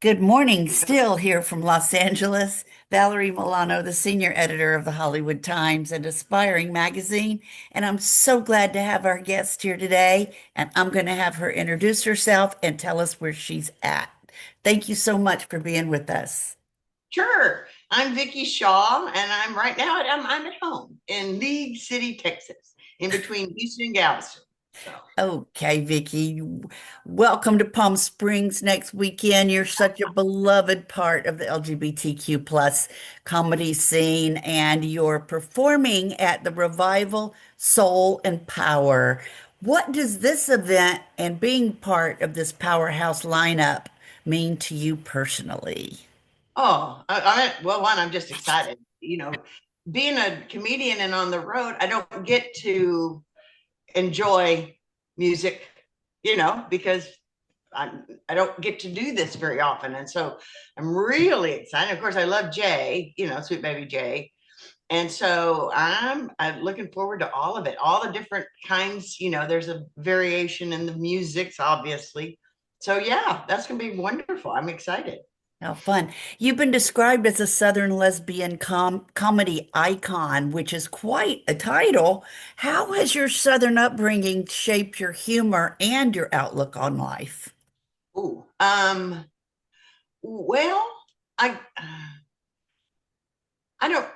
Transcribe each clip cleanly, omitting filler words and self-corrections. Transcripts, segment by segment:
Good morning. Still here from Los Angeles. Valerie Milano, the senior editor of the Hollywood Times and Aspiring magazine. And I'm so glad to have our guest here today. And I'm going to have her introduce herself and tell us where she's at. Thank you so much for being with us. Sure. I'm Vickie Shaw, and I'm right now I'm at home in League City, Texas, in between Houston and Galveston. So, Okay, Vicky, welcome to Palm Springs next weekend. You're such a beloved part of the LGBTQ plus comedy scene, and you're performing at the Revival Soul and Power. What does this event and being part of this powerhouse lineup mean to you personally? well, one, I'm just excited. Being a comedian and on the road, I don't get to enjoy music, because I I don't get to do this very often, and so I'm really excited. Of course, I love Jay, Sweet Baby Jay. And so I'm looking forward to all of it, all the different kinds. There's a variation in the musics, obviously. So yeah, that's gonna be wonderful. I'm excited. How fun. You've been described as a Southern lesbian comedy icon, which is quite a title. How has your Southern upbringing shaped your humor and your outlook on life? Ooh, well, I I don't.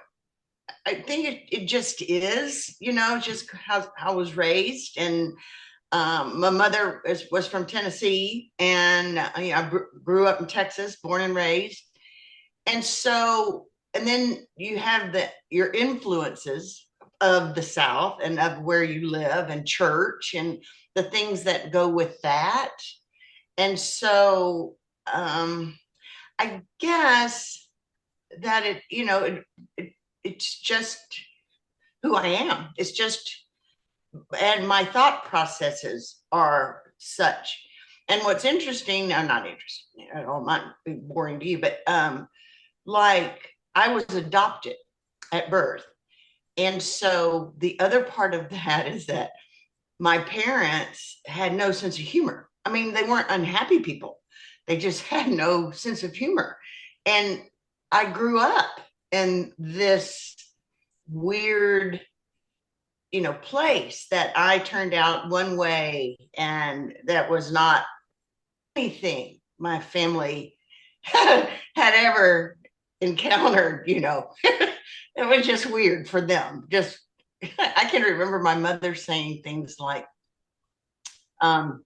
I think it just is, just how I was raised. And my mother was from Tennessee, and I grew up in Texas, born and raised. And so, and then you have your influences of the South and of where you live and church and the things that go with that. And so, I guess that it's just who I am. It's just, and my thought processes are such. And what's interesting, I'm not interesting at all, might be boring to you, but like I was adopted at birth. And so the other part of that is that my parents had no sense of humor. I mean, they weren't unhappy people, they just had no sense of humor. And I grew up in this weird, place that I turned out one way, and that was not anything my family had ever encountered. It was just weird for them. Just I can remember my mother saying things like, um,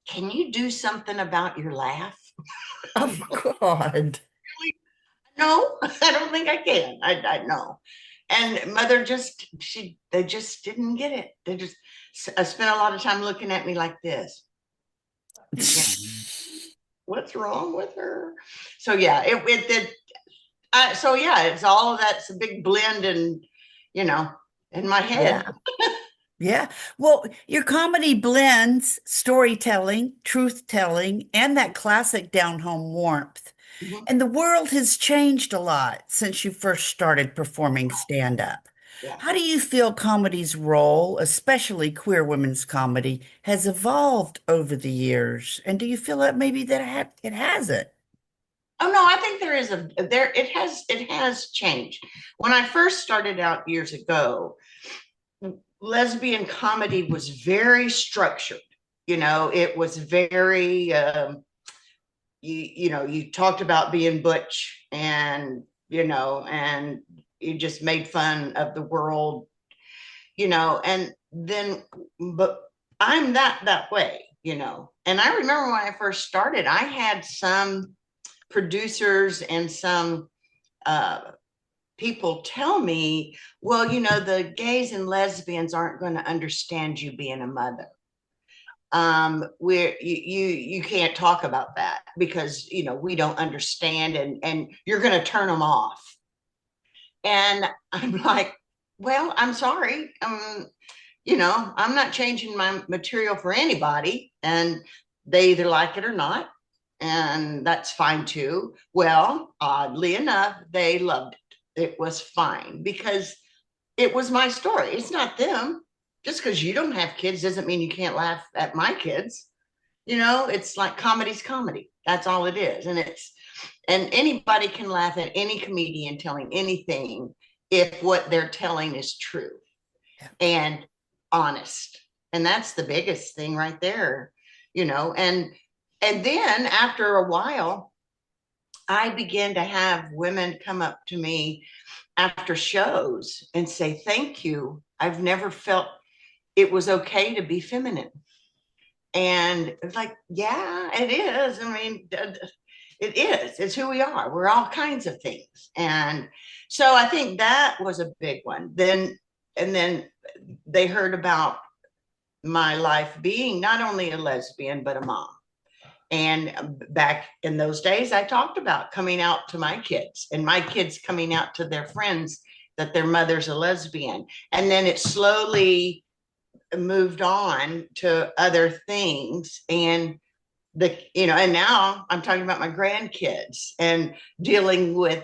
can you do something about your laugh? Oh, God. No, I don't think I can. I know. And mother they just didn't get it. They just I spent a lot of time looking at me like this. You know, what's wrong with her? So yeah, it did. So yeah, it's all of that's a big blend, and you know, in my head. Yeah. Yeah. Well, your comedy blends storytelling, truth telling, and that classic down home warmth. Mhm. And the world has changed a lot since you first started performing stand-up. Yeah. How do you feel comedy's role, especially queer women's comedy, has evolved over the years? And do you feel that maybe it hasn't? Oh no, I think there is a there. It has changed. When I first started out years ago, lesbian comedy was very structured. It was very you talked about being butch, and you just made fun of the world, and then but I'm that way. And I remember when I first started, I had some producers and some uh people tell me, well, the gays and lesbians aren't going to understand you being a mother. Where you can't talk about that because we don't understand, and you're going to turn them off. And I'm like, well, I'm sorry. I'm not changing my material for anybody, and they either like it or not, and that's fine too. Well, oddly enough, they loved it. It was fine because it was my story. It's not them. Just because you don't have kids doesn't mean you can't laugh at my kids. It's like comedy's comedy. That's all it is. And anybody can laugh at any comedian telling anything if what they're telling is true Yeah. and honest. And that's the biggest thing right there, and then after a while, I began to have women come up to me after shows and say, "Thank you. I've never felt it was okay to be feminine." And it's like, yeah, it is. I mean, it is. It's who we are. We're all kinds of things. And so I think that was a big one. And then they heard about my life being not only a lesbian, but a mom. And back in those days, I talked about coming out to my kids and my kids coming out to their friends that their mother's a lesbian. And then it slowly moved on to other things. And now I'm talking about my grandkids and dealing with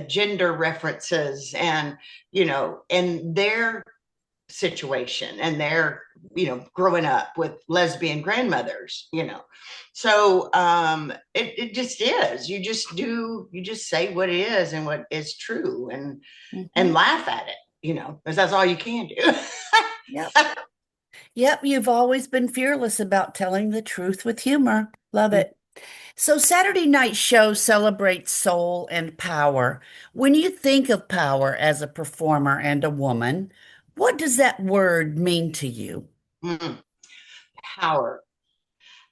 gender references and their situation and their growing up with lesbian grandmothers. So it just is. You just say what it is and what is true, and Mhm. laugh at it, because that's all you can do. Yep. Yep. You've always been fearless about telling the truth with humor. Love it. So, Saturday night show celebrates soul and power. When you think of power as a performer and a woman, what does that word mean to you? Power.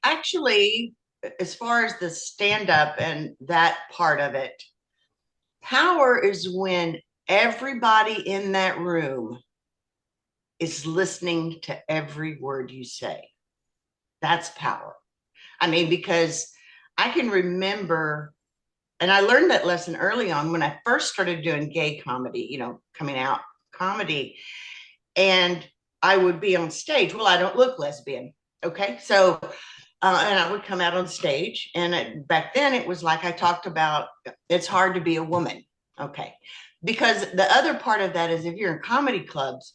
Actually, as far as the stand up and that part of it, power is when everybody in that room is listening to every word you say. That's power. I mean, because I can remember, and I learned that lesson early on when I first started doing gay comedy, coming out comedy. And I would be on stage. Well, I don't look lesbian. Okay. So, and I would come out on stage. And back then it was like I talked about it's hard to be a woman. Okay. Because the other part of that is if you're in comedy clubs,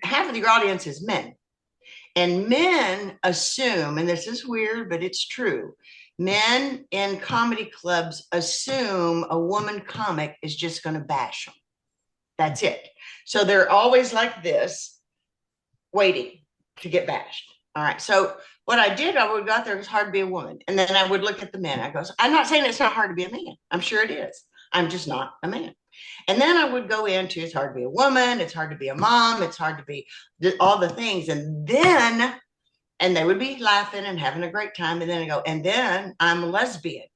half of your audience is men. And men assume, and this is weird, but it's true. Men in comedy clubs assume a woman comic is just going to bash them. That's it. So they're always like this, waiting to get bashed. All right. So what I did, I would go out there, it's hard to be a woman. And then I would look at the men. I goes, I'm not saying it's not hard to be a man. I'm sure it is. I'm just not a man. And then I would go into it's hard to be a woman, it's hard to be a mom, it's hard to be all the things. And they would be laughing and having a great time. And then I go, and then I'm a lesbian.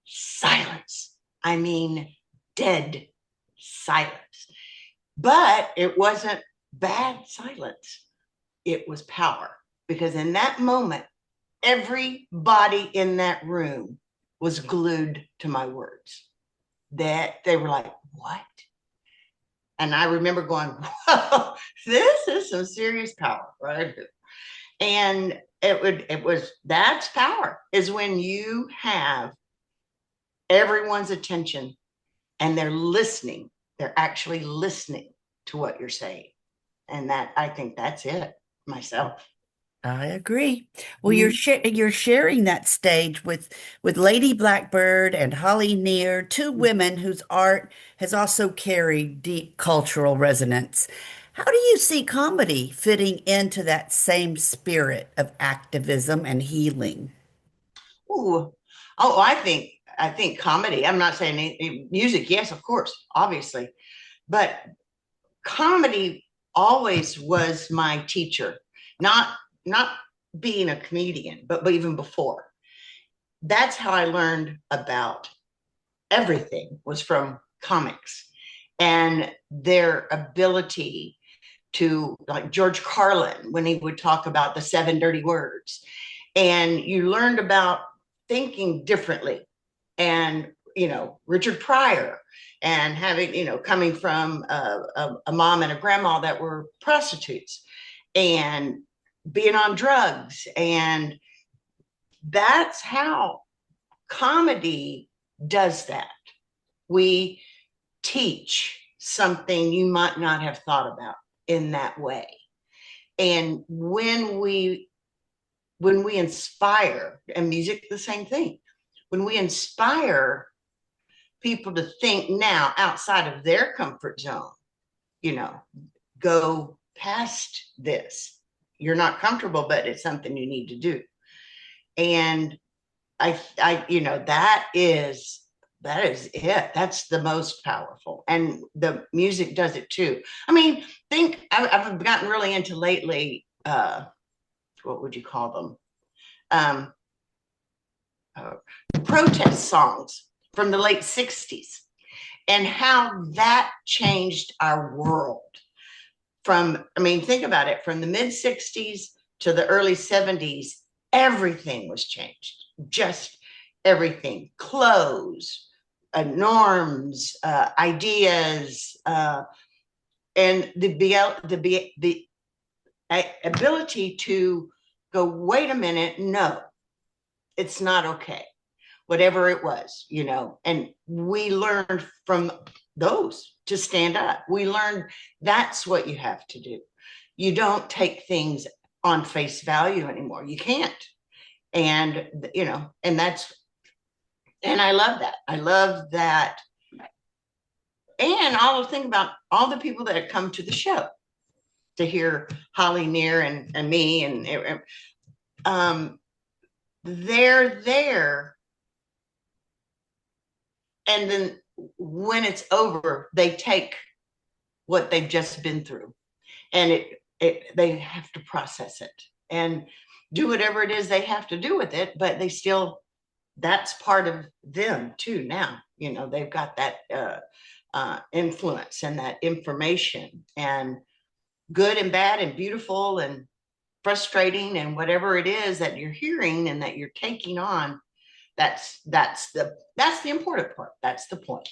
Silence. I mean, dead silence. But it wasn't bad silence. It was power. Because in that moment, everybody in that room was glued to my words. That they were like, what? And I remember going, whoa, this is some serious power, right? And that's power, is when you have everyone's attention and they're listening. They're actually listening to what you're saying. And that, I think that's it myself. I agree. Well, Mhm. you're sharing that stage with Lady Blackbird and Holly Near, two women whose art has also carried deep cultural resonance. How do you see comedy fitting into that same spirit of activism and healing? Ooh. Oh, I think comedy. I'm not saying music, yes, of course, obviously, but comedy always was my teacher. Not being a comedian, but even before. That's how I learned about everything was from comics and their ability to, like George Carlin when he would talk about the seven dirty words, and you learned about thinking differently. And Richard Pryor, and having coming from a mom and a grandma that were prostitutes and being on drugs. And that's how comedy does that. We teach something you might not have thought about in that way. And when we when we inspire, and music, the same thing, when we inspire people to think now outside of their comfort zone, you know, go past this. You're not comfortable, but it's something you need to do. And that is it. That's the most powerful. And the music does it too. I mean, I've gotten really into lately, what would you call them? Um, uh, Protest songs from the late 60s and how that changed our world. Think about it, from the mid 60s to the early 70s, everything was changed. Just everything. Clothes, norms, ideas, and the ability to go, wait a minute, no, it's not okay, whatever it was, and we learned from those to stand up. We learned that's what you have to do. You don't take things on face value anymore. You can't. And, and I love that. I love that. And I'll think about all the people that have come to the show to hear Holly Near and me, and they're there. And then when it's over, they take what they've just been through, and they have to process it and do whatever it is they have to do with it. But that's part of them too. Now, they've got that influence and that information, and good and bad and beautiful and frustrating and whatever it is that you're hearing and that you're taking on. That's the important part. That's the point.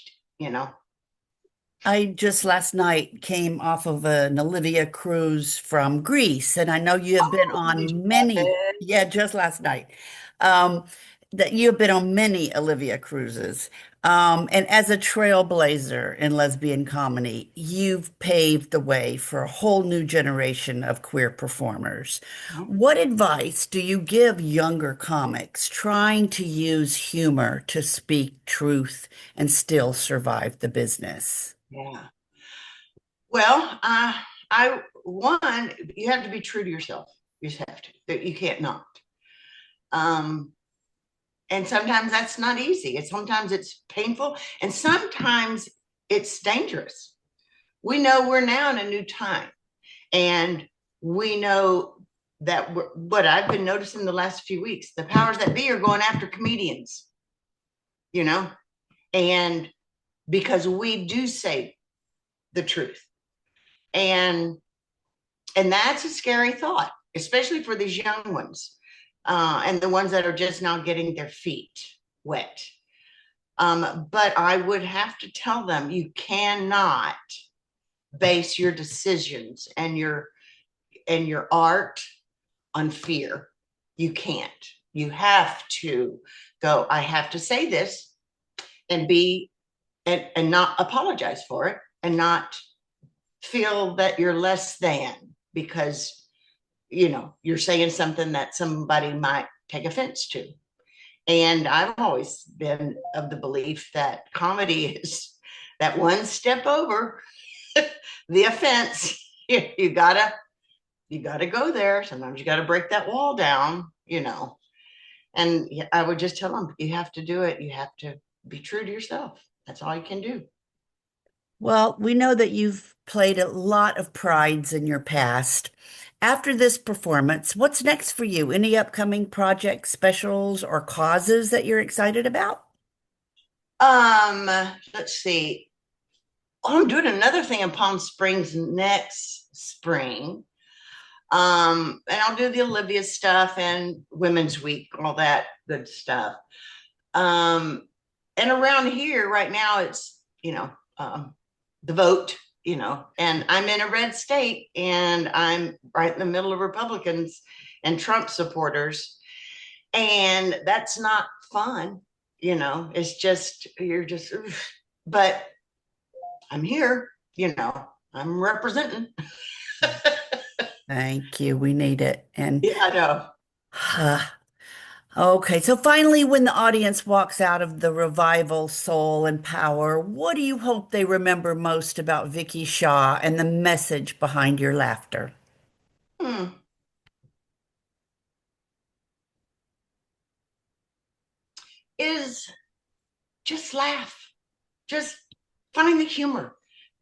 I just last night came off of an Olivia cruise from Greece, and I know you have been Oh, did you on love many, it? yeah, just last night, um, that you have been on many Olivia cruises. And as a trailblazer in lesbian comedy, you've paved the way for a whole new generation of queer performers. What advice do you give younger comics trying to use humor to speak truth and still survive the business? Yeah. Well, I one, you have to be true to yourself. You just have to. You can't not. Um, and sometimes that's not easy. Sometimes it's painful, and sometimes it's dangerous. We know we're now in a new time, and we know that what I've been noticing the last few weeks, the powers that be are going after comedians, you know, and because we do say the truth, and that's a scary thought, especially for these young ones, and the ones that are just now getting their feet wet. But I would have to tell them, you cannot base your decisions and your art on fear. You can't. You have to go, I have to say this and be and not apologize for it, and not feel that you're less than because you're saying something that somebody might take offense to. And I've always been of the belief that comedy is that one step over the offense. You gotta go there. Sometimes you gotta break that wall down. And I would just tell them, you have to do it. You have to be true to yourself. That's all you can do. Well, we know that you've played a lot of prides in your past. After this performance, what's next for you? Any upcoming projects, specials, or causes that you're excited about? Um, let's see. Oh, I'm doing another thing in Palm Springs next spring. And I'll do the Olivia stuff and Women's Week, all that good stuff. Um, and around here right now, it's the vote, and I'm in a red state, and I'm right in the middle of Republicans and Trump supporters, and that's not fun. It's just you're just, but I'm here. I'm representing. Thank you. We need it. And Yeah, I know. Okay, so finally, when the audience walks out of the revival, Soul and Power, what do you hope they remember most about Vickie Shaw and the message behind your laughter? Hmm. Is just laugh. Just finding the humor.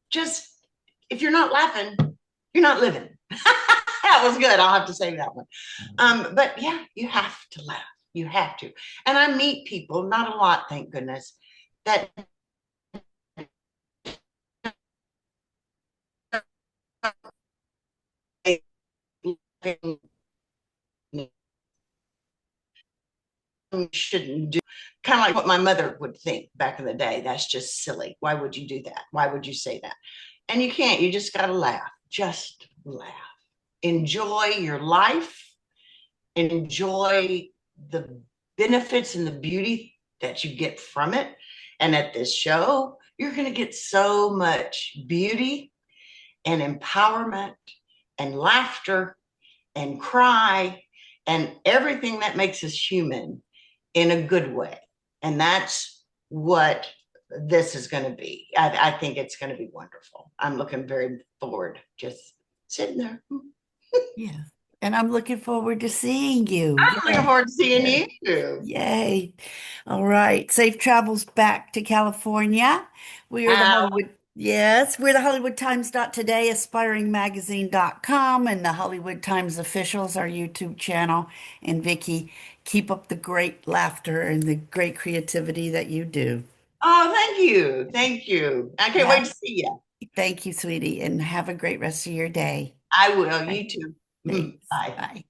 Just if you're not laughing, you're not living. That was good. I'll have to say that one. But yeah, you have to laugh. You have to. And I meet people, not a lot, thank goodness, that shouldn't do. Kind of like what my mother would think back in the day. That's just silly. Why would you do that? Why would you say that? And you can't. You just got to laugh. Just laugh. Enjoy your life. Enjoy the benefits and the beauty that you get from it. And at this show, you're going to get so much beauty and empowerment and laughter and cry and everything that makes us human in a good way. And that's what this is going to be. I think it's going to be wonderful. I'm looking very forward, just sitting there. Yeah. And I'm looking forward to seeing you. I'm looking Yeah. forward to seeing Yeah. you. Yay. All right. Safe travels back to California. We are the Uh, Hollywood. Yes, we're the Hollywood Times today, aspiringmagazine.com, and the Hollywood Times officials, our YouTube channel. And Vickie, keep up the great laughter and the great creativity that you do. oh, thank you. Thank you. I can't wait Yeah. to see you. Thank you, sweetie, and have a great rest of your day. I will. Bye. You too. Thanks. Bye. Bye.